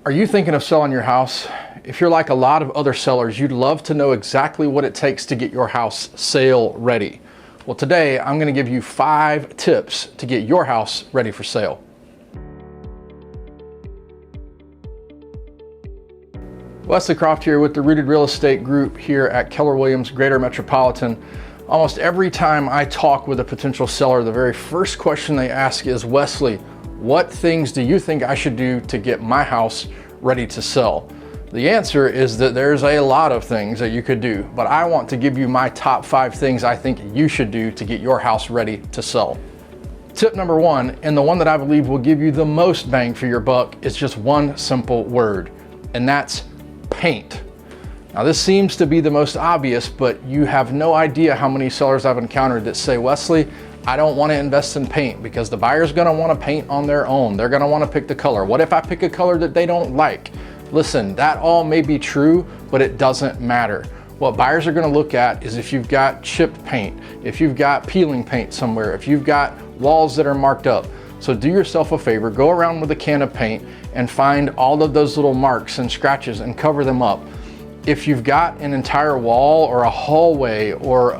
Are you thinking of selling your house? If you're like a lot of other sellers, you'd love to know exactly what it takes to get your house sale ready. Well, today I'm going to give you 5 tips to get your house ready for sale. Wesley Croft here with the Rooted Real Estate Group here at Keller Williams Greater Metropolitan. Almost every time I talk with a potential seller, the very first question they ask is, Wesley, what things do you think I should do to get my house ready to sell? The answer is that there's a lot of things that you could do, but I want to give you my top 5 things I think you should do to get your house ready to sell. Tip number 1, and the one that I believe will give you the most bang for your buck, is just one simple word, and that's paint. Now this seems to be the most obvious, but you have no idea how many sellers I've encountered that say, Wesley, I don't want to invest in paint because the buyer's going to want to paint on their own. They're going to want to pick the color. What if I pick a color that they don't like? Listen, that all may be true, but it doesn't matter. What buyers are going to look at is if you've got chipped paint, if you've got peeling paint somewhere, if you've got walls that are marked up. So do yourself a favor, go around with a can of paint and find all of those little marks and scratches and cover them up. If you've got an entire wall or a hallway or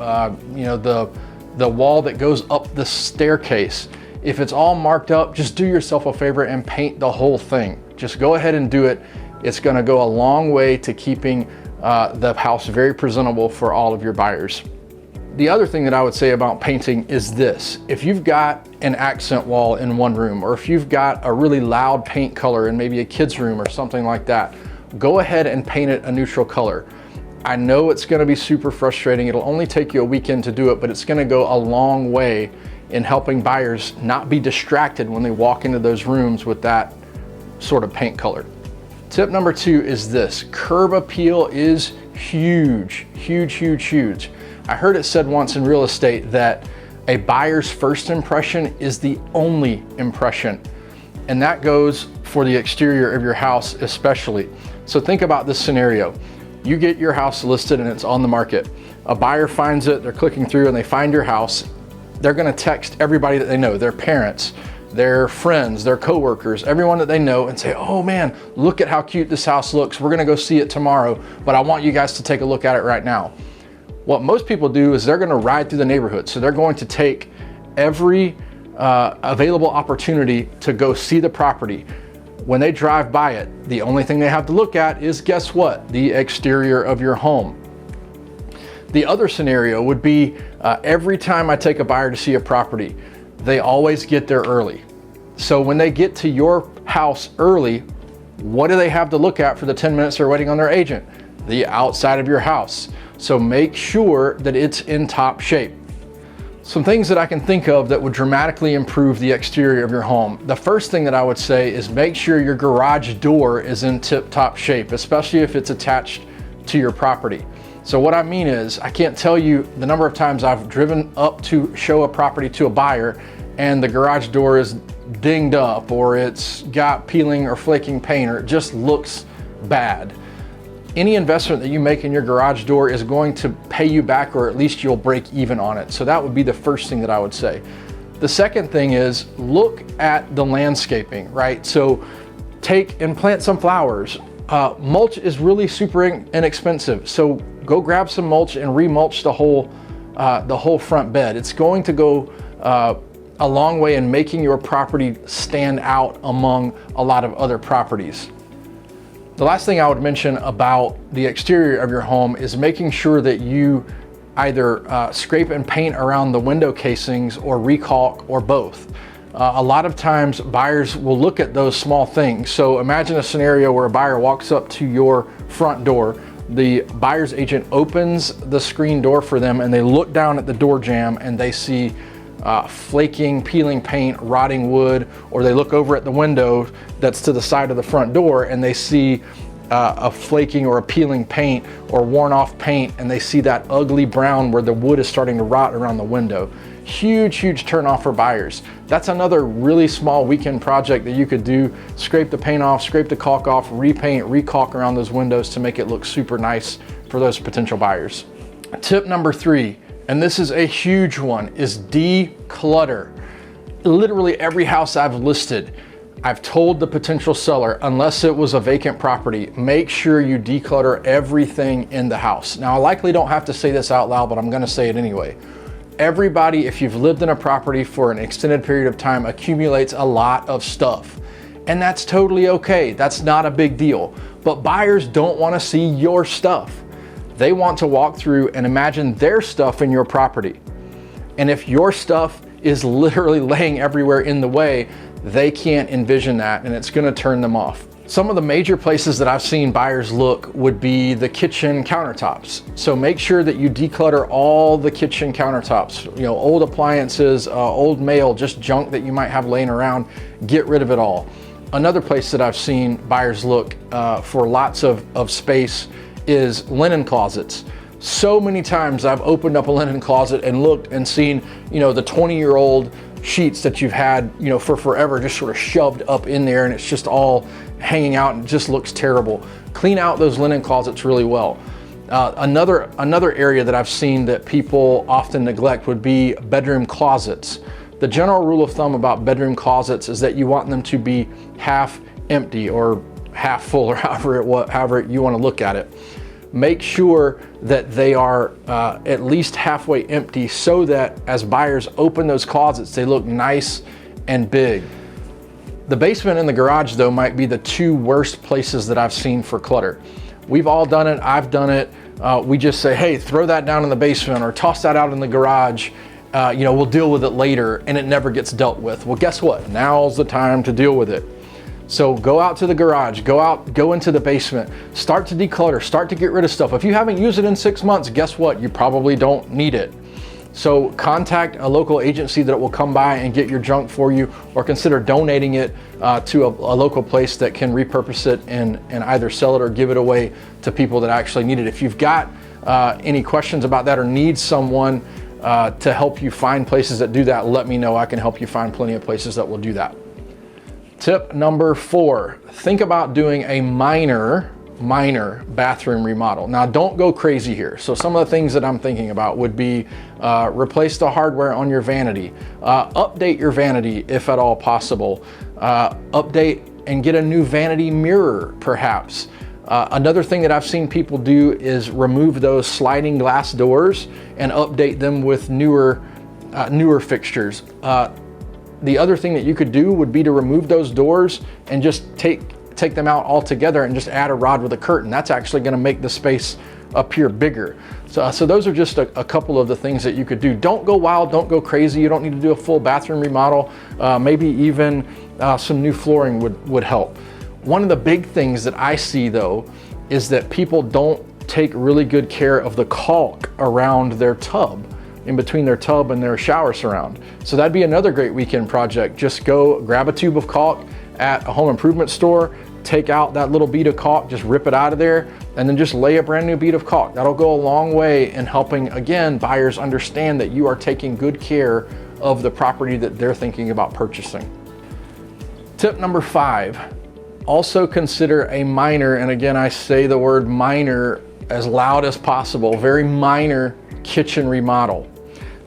the wall that goes up the staircase, if it's all marked up, just do yourself a favor and paint the whole thing. Just go ahead and do it. It's going to go a long way to keeping the house very presentable for all of your buyers. The other thing that I would say about painting is this. If you've got an accent wall in one room, or if you've got a really loud paint color in maybe a kid's room or something like that, go ahead and paint it a neutral color. I know it's going to be super frustrating. It'll only take you a weekend to do it, but it's going to go a long way in helping buyers not be distracted when they walk into those rooms with that sort of paint color. Tip number 2 is this. Curb appeal is huge, huge, huge, huge. I heard it said once in real estate that a buyer's first impression is the only impression. And that goes for the exterior of your house especially. So think about this scenario. You get your house listed and it's on the market. A buyer finds it, they're clicking through and they find your house. They're gonna text everybody that they know, their parents, their friends, their coworkers, everyone that they know, and say, oh man, look at how cute this house looks. We're gonna go see it tomorrow, but I want you guys to take a look at it right now. What most people do is they're gonna ride through the neighborhood. So they're going to take every available opportunity to go see the property. When they drive by it, the only thing they have to look at is, guess what? The exterior of your home. The other scenario would be every time I take a buyer to see a property, they always get there early. So when they get to your house early, what do they have to look at for the 10 minutes they're waiting on their agent? The outside of your house. So make sure that it's in top shape. Some things that I can think of that would dramatically improve the exterior of your home. The first thing that I would say is make sure your garage door is in tip-top shape, especially if it's attached to your property. So what I mean is, I can't tell you the number of times I've driven up to show a property to a buyer and the garage door is dinged up, or it's got peeling or flaking paint, or it just looks bad. Any investment that you make in your garage door is going to pay you back, or at least you'll break even on it. So that would be the first thing that I would say. The second thing is look at the landscaping, right? So take and plant some flowers. Mulch is really super inexpensive. So go grab some mulch and remulch the whole front bed. It's going to go a long way in making your property stand out among a lot of other properties. The last thing I would mention about the exterior of your home is making sure that you either scrape and paint around the window casings or recalk, or both. A lot of times buyers will look at those small things. So imagine a scenario where a buyer walks up to your front door, the buyer's agent opens the screen door for them and they look down at the door jamb and they see flaking, peeling paint, rotting wood, or they look over at the window that's to the side of the front door and they see a flaking or a peeling paint or worn off paint, and they see that ugly brown where the wood is starting to rot around the window. Huge, huge turn off for buyers. That's another really small weekend project that you could do. Scrape the paint off, scrape the caulk off, repaint, recalk around those windows to make it look super nice for those potential buyers. Tip number 3, and this is a huge one, is declutter. Literally every house I've listed, I've told the potential seller, unless it was a vacant property, make sure you declutter everything in the house. Now, I likely don't have to say this out loud, but I'm gonna say it anyway. Everybody, if you've lived in a property for an extended period of time, accumulates a lot of stuff. And that's totally okay. That's not a big deal. But buyers don't wanna see your stuff. They want to walk through and imagine their stuff in your property. And if your stuff is literally laying everywhere in the way, they can't envision that, and it's gonna turn them off. Some of the major places that I've seen buyers look would be the kitchen countertops. So make sure that you declutter all the kitchen countertops. You know, old appliances, old mail, just junk that you might have laying around, get rid of it all. Another place that I've seen buyers look for lots of space is linen closets. So many times I've opened up a linen closet and looked and seen, you know, the 20-year-old sheets that you've had, you know, for forever just sort of shoved up in there, and it's just all hanging out and it just looks terrible. Clean out those linen closets really well. Another area that I've seen that people often neglect would be bedroom closets. The general rule of thumb about bedroom closets is that you want them to be half empty or half full, or however you want to look at it. Make sure that they are at least halfway empty, so that as buyers open those closets, they look nice and big. The basement and the garage, though, might be the two worst places that I've seen for clutter. We've all done it, I've done it. We just say, hey, throw that down in the basement or toss that out in the garage. You know, we'll deal with it later, and it never gets dealt with. Well, guess what? Now's the time to deal with it. So go out to the garage, go into the basement, start to declutter, start to get rid of stuff. If you haven't used it in 6 months, guess what? You probably don't need it. So contact a local agency that will come by and get your junk for you, or consider donating it to a local place that can repurpose it and either sell it or give it away to people that actually need it. If you've got any questions about that or need someone to help you find places that do that, let me know. I can help you find plenty of places that will do that. Tip number 4, think about doing a minor bathroom remodel. Now, don't go crazy here. So some of the things that I'm thinking about would be replace the hardware on your vanity, update your vanity if at all possible, update and get a new vanity mirror perhaps. Another thing that I've seen people do is remove those sliding glass doors and update them with newer fixtures. The other thing that you could do would be to remove those doors and just take them out altogether and just add a rod with a curtain. That's actually going to make the space appear bigger. So those are just a couple of the things that you could do. Don't go wild, don't go crazy. You don't need to do a full bathroom remodel. Maybe even some new flooring would help. One of the big things that I see, though, is that people don't take really good care of the caulk around their tub, in between their tub and their shower surround. So that'd be another great weekend project. Just go grab a tube of caulk at a home improvement store, take out that little bead of caulk, just rip it out of there, and then just lay a brand new bead of caulk. That'll go a long way in helping, again, buyers understand that you are taking good care of the property that they're thinking about purchasing. Tip number 5, also consider a minor, and again, I say the word minor as loud as possible, very minor kitchen remodel.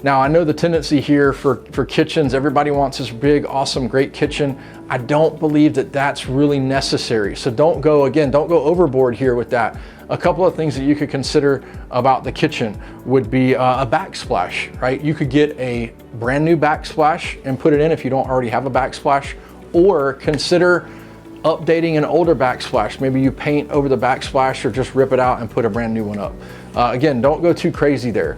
Now, I know the tendency here for kitchens, everybody wants this big, awesome, great kitchen. I don't believe that that's really necessary. So don't go overboard here with that. A couple of things that you could consider about the kitchen would be a backsplash, right? You could get a brand new backsplash and put it in if you don't already have a backsplash, or consider updating an older backsplash. Maybe you paint over the backsplash or just rip it out and put a brand new one up. Again, don't go too crazy there.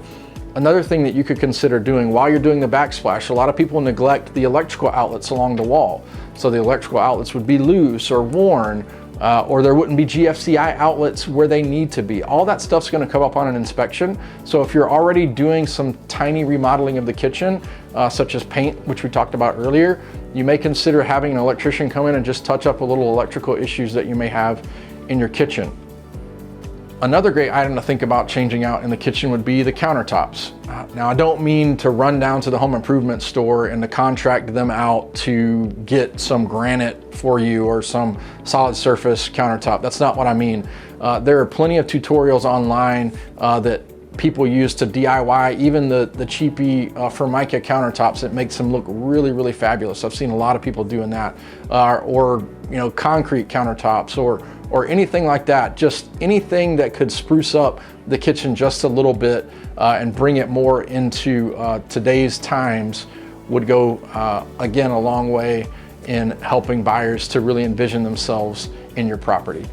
Another thing that you could consider doing while you're doing the backsplash, a lot of people neglect the electrical outlets along the wall. So the electrical outlets would be loose or worn, or there wouldn't be GFCI outlets where they need to be. All that stuff's gonna come up on an inspection. So if you're already doing some tiny remodeling of the kitchen, such as paint, which we talked about earlier, you may consider having an electrician come in and just touch up a little electrical issues that you may have in your kitchen. Another great item to think about changing out in the kitchen would be the countertops. Now, I don't mean to run down to the home improvement store and to contract them out to get some granite for you or some solid surface countertop. That's not what I mean. There are plenty of tutorials online that people use to DIY, even the cheapy Formica countertops. It makes them look really, really fabulous. I've seen a lot of people doing that, or you know, concrete countertops, or anything like that. Just anything that could spruce up the kitchen just a little bit and bring it more into today's times would go, again, a long way in helping buyers to really envision themselves in your property.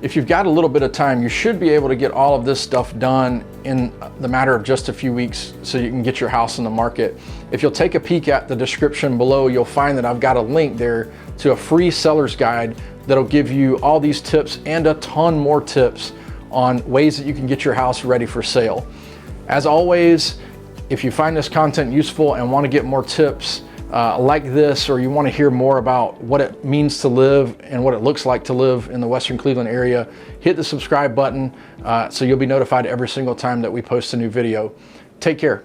If you've got a little bit of time, you should be able to get all of this stuff done in the matter of just a few weeks so you can get your house in the market. If you'll take a peek at the description below, you'll find that I've got a link there to a free seller's guide that'll give you all these tips and a ton more tips on ways that you can get your house ready for sale. As always, if you find this content useful and want to get more tips like this, or you want to hear more about what it means to live and what it looks like to live in the Western Cleveland area, hit the subscribe button so you'll be notified every single time that we post a new video. Take care.